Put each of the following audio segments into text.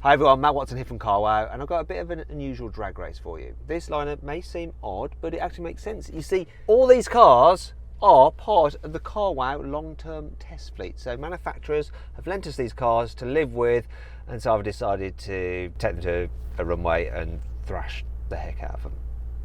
Hi everyone, Matt Watson here from Carwow, and I've got a bit of an unusual drag race for you. This lineup may seem odd, but it actually makes sense. You see, all these cars are part of the Carwow long-term test fleet. So manufacturers have lent us these cars to live with, and so I've decided to take them to a runway and thrash the heck out of them.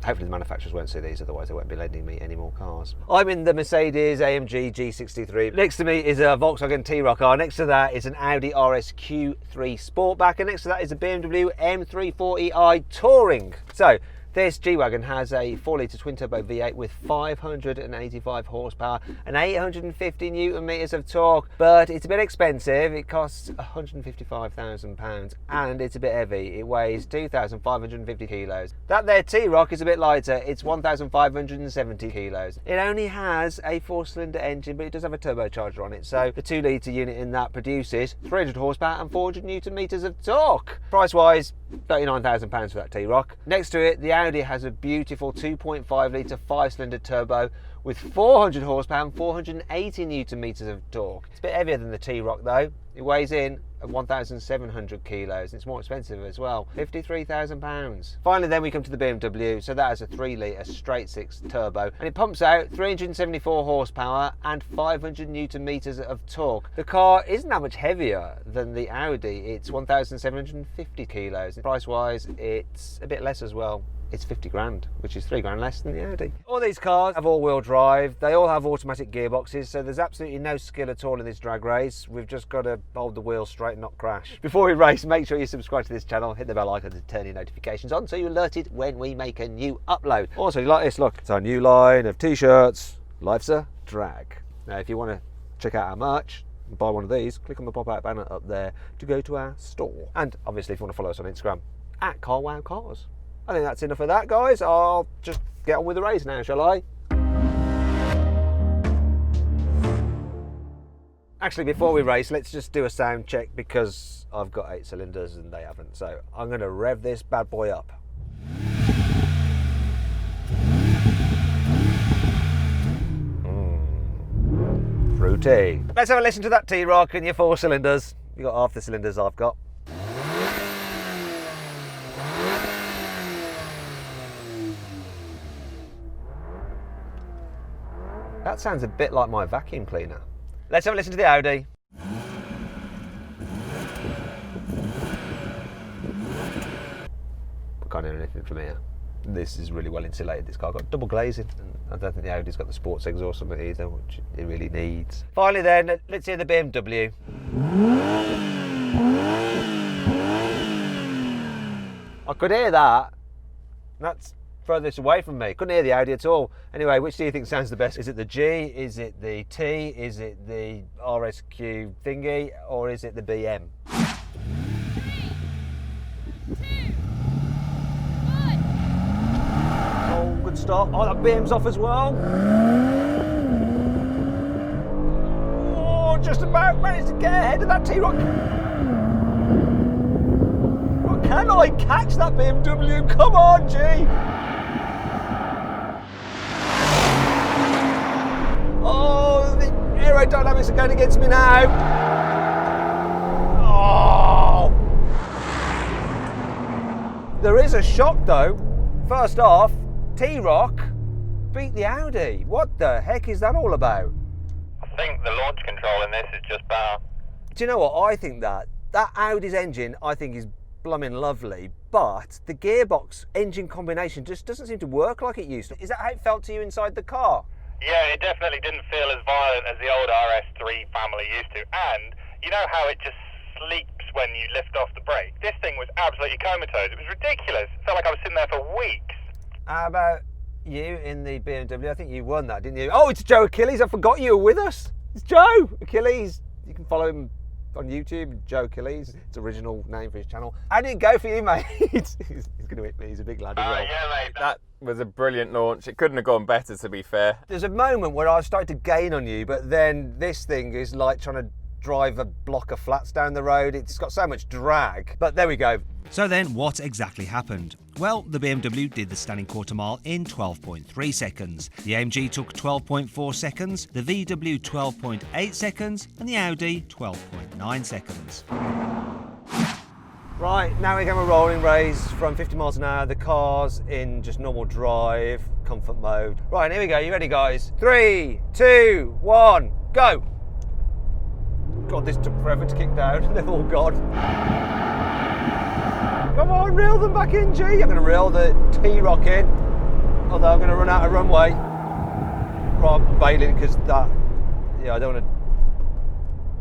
Hopefully the manufacturers won't see these, otherwise they won't be lending me any more cars. I'm in the Mercedes-AMG G63. Next to me is a Volkswagen T-Roc R. Next to that is an Audi RSQ3 Sportback. And next to that is a BMW M340i Touring. So this G-Wagon has a 4-litre twin-turbo V8 with 585 horsepower and 850 newton meters of torque, but it's a bit expensive. It costs £155,000 and it's a bit heavy. It weighs 2,550 kilos. That there T-Roc is a bit lighter. It's 1,570 kilos. It only has a 4-cylinder engine, but it does have a turbocharger on it. So the 2-litre unit in that produces 300 horsepower and 400 newton meters of torque. Price-wise, £39,000 for that T-Roc. Next to it, the Audi has a beautiful 2.5 litre 5-cylinder turbo with 400 horsepower and 480 newton meters of torque. It's a bit heavier than the T-Roc though. It weighs in at 1,700 kilos. It's more expensive as well, £53,000. Finally then we come to the BMW. So that has a 3-litre straight 6 turbo and it pumps out 374 horsepower and 500 newton meters of torque. The car isn't that much heavier than the Audi. It's 1,750 kilos. Price wise it's a bit less as well. It's 50 grand, which is 3 grand less than the Audi. All these cars have all-wheel drive. They all have automatic gearboxes, so there's absolutely no skill at all in this drag race. We've just got to hold the wheel straight and not crash. Before we race, make sure you subscribe to this channel, hit the bell icon to turn your notifications on so you're alerted when we make a new upload. Also, you like this? Look, it's our new line of t-shirts. Life's a drag. Now, if you want to check out our merch, buy one of these, click on the pop-out banner up there to go to our store. And obviously, if you want to follow us on Instagram, at CarWowCars. I think that's enough of that, guys. I'll just get on with the race now, shall I? Actually, before we race, let's just do a sound check because I've got 8 cylinders and they haven't. So I'm going to rev this bad boy up. Fruity. Let's have a listen to that T-Roc and your 4 cylinders. You've got half the cylinders I've got. That sounds a bit like my vacuum cleaner. Let's have a listen to the Audi. I can't hear anything from here. This is really well insulated. This car got double glazing. And I don't think the Audi's got the sports exhaust on it either, which it really needs. Finally then, let's hear the BMW. I could hear that. That's furthest away from me. Couldn't hear the Audi at all. Anyway, which do you think sounds the best? Is it the G? Is it the T? Is it the RSQ thingy? Or is it the BM? 3, 2, 1. Oh, good start. Oh, that BM's off as well. Oh, just about managed to get ahead of that T-Roc. Oh, can I catch that BMW? Come on, G. Oh, the aerodynamics are going against me now. Oh! There is a shock though. First off, T-Roc beat the Audi. What the heck is that all about? I think the launch control in this is just better. Do you know what? I think that Audi's engine, I think, is blooming lovely, but the gearbox engine combination just doesn't seem to work like it used to. Is that how it felt to you inside the car? Yeah, it definitely didn't feel as violent as the old RS3 family used to. And you know how it just sleeps when you lift off the brake? This thing was absolutely comatose. It was ridiculous. It felt like I was sitting there for weeks. How about you in the BMW? I think you won that, didn't you? Oh, it's Joe Achilles. I forgot you were with us. It's Joe Achilles. You can follow him on YouTube, Joe Achilles. It's original name for his channel. How did it go for you, mate? He's going to hit me. He's a big lad as well. Yeah, mate. That was a brilliant launch. It couldn't have gone better, to be fair. There's a moment where I started to gain on you, but then this thing is like trying to drive a block of flats down the road. It's got so much drag. But there we go. So then, what exactly happened? Well, the BMW did the standing quarter mile in 12.3 seconds. The AMG took 12.4 seconds, the VW 12.8 seconds, and the Audi 12.9 seconds. Right, now we're going to a rolling race from 50 miles an hour. The car's in just normal drive, comfort mode. Right, here we go. You ready, guys? 3, 2, 1, go! God, this took forever to kick down. They've all gone. Come on, reel them back in, G. I'm going to reel the T-Roc in, although I'm going to run out of runway. Right, I'm bailing because that, I don't want to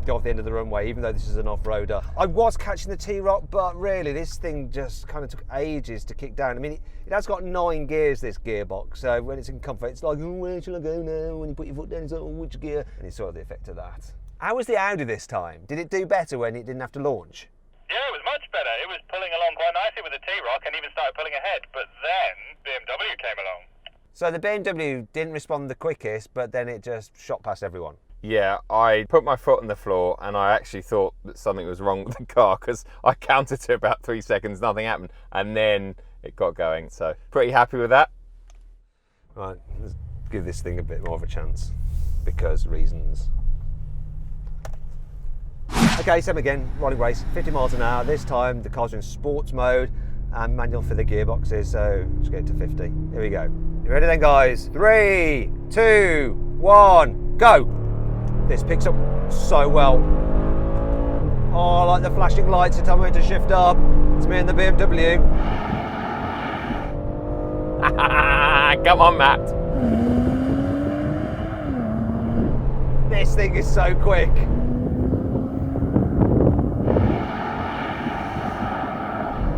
go off the end of the runway, even though this is an off-roader. I was catching the T-Roc, but really this thing just kind of took ages to kick down. I mean, it has got 9 gears, this gearbox, so when it's in comfort, it's like, oh, where shall I go now? When you put your foot down, it's like, oh, which gear? And it's sort of the effect of that. How was the Audi this time? Did it do better when it didn't have to launch? Yeah, it was much better. It was pulling along quite nicely with the T-Roc and even started pulling ahead, but then BMW came along. So the BMW didn't respond the quickest, but then it just shot past everyone. Yeah, I put my foot on the floor and I actually thought that something was wrong with the car because I counted to about 3 seconds, nothing happened, and then it got going. So pretty happy with that. Right, let's give this thing a bit more of a chance because reasons. Okay, same again, rolling race, 50 miles an hour. This time the car's in sports mode and manual for the gearboxes, so let's get it to 50. Here we go. You ready then, guys? 3, 2, 1, go! This picks up so well. Oh, I like the flashing lights to tell me to shift up. It's me and the BMW. Come on, Matt. This thing is so quick.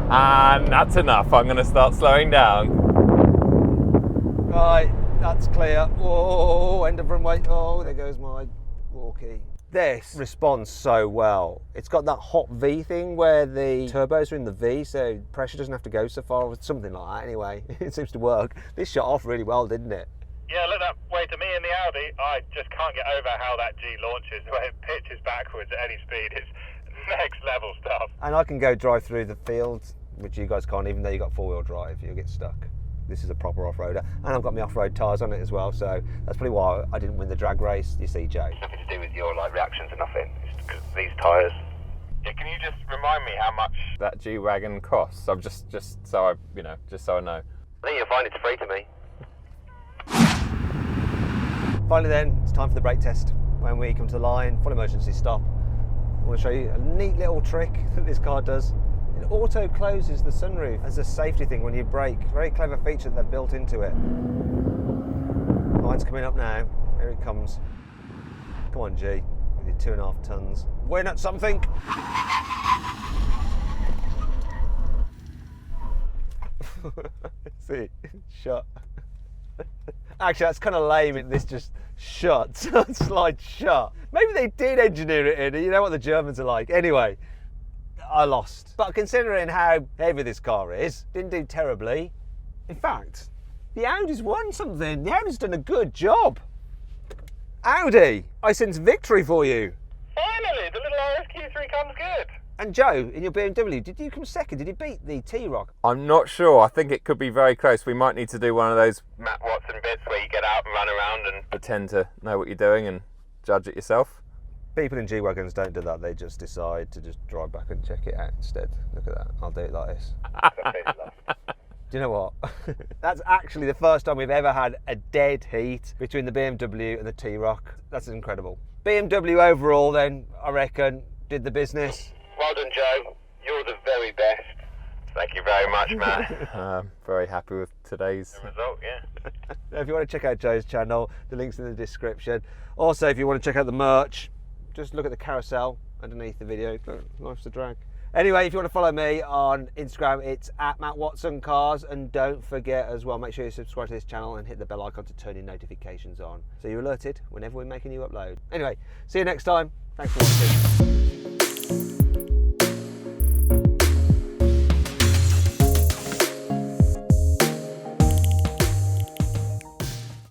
And that's enough. I'm going to start slowing down. Right, that's clear. Whoa, end of runway. Oh, there goes my walkie. This responds so well. It's got that hot V thing where the turbos are in the V, so pressure doesn't have to go so far, or something like that anyway. It seems to work. This shot off really well, didn't it? Yeah, look that way to me in the Audi. I just can't get over how that G launches. The way it pitches backwards at any speed is next level stuff. And I can go drive through the fields, which you guys can't, even though you got 4-wheel drive, you'll get stuck. This is a proper off-roader, and I've got my off-road tyres on it as well, so that's probably why I didn't win the drag race, you see, Joe. Nothing to do with your reactions or nothing. It's because these tyres. Yeah, can you just remind me how much That G-Wagon costs? I'm just so I, just so I know. I think you'll find it's free to me. Finally then, it's time for the brake test. When we come to the line, full emergency stop. I want to show you a neat little trick that this car does. It auto closes the sunroof as a safety thing when you brake. Very clever feature that they've built into it. Line's coming up now. Here it comes. Come on, G, with your 2.5 tons. Win at something. See, shut. Actually, that's kind of lame. This just shuts. Slide shut. Maybe they did engineer it in. You know what the Germans are like. Anyway, I lost. But considering how heavy this car is, didn't do terribly. In fact, the Audi's won something. The Audi's done a good job. Audi, I sense victory for you. Finally, the little RSQ3 comes good. And Joe, in your BMW, did you come second? Did you beat the T-Roc? I'm not sure. I think it could be very close. We might need to do one of those Matt Watson bits where you get out and run around and pretend to know what you're doing and judge it yourself. People in G-Wagons don't do that. They just decide to just drive back and check it out instead. Look at that. I'll do it like this. Do you know what? That's actually the first time we've ever had a dead heat between the BMW and the T-Roc. That's incredible. BMW overall then, I reckon, did the business. Well done, Joe. You're the very best. Thank you very much, Matt. Very happy with today's Result, yeah. If you want to check out Joe's channel, the link's in the description. Also, if you want to check out the merch, just look at the carousel underneath the video. Life's a drag. Anyway, if you want to follow me on Instagram, it's @MattWatsonCars, and don't forget as well, make sure you subscribe to this channel and hit the bell icon to turn your notifications on so you're alerted whenever we make a new upload. Anyway, see you next time. Thanks for watching.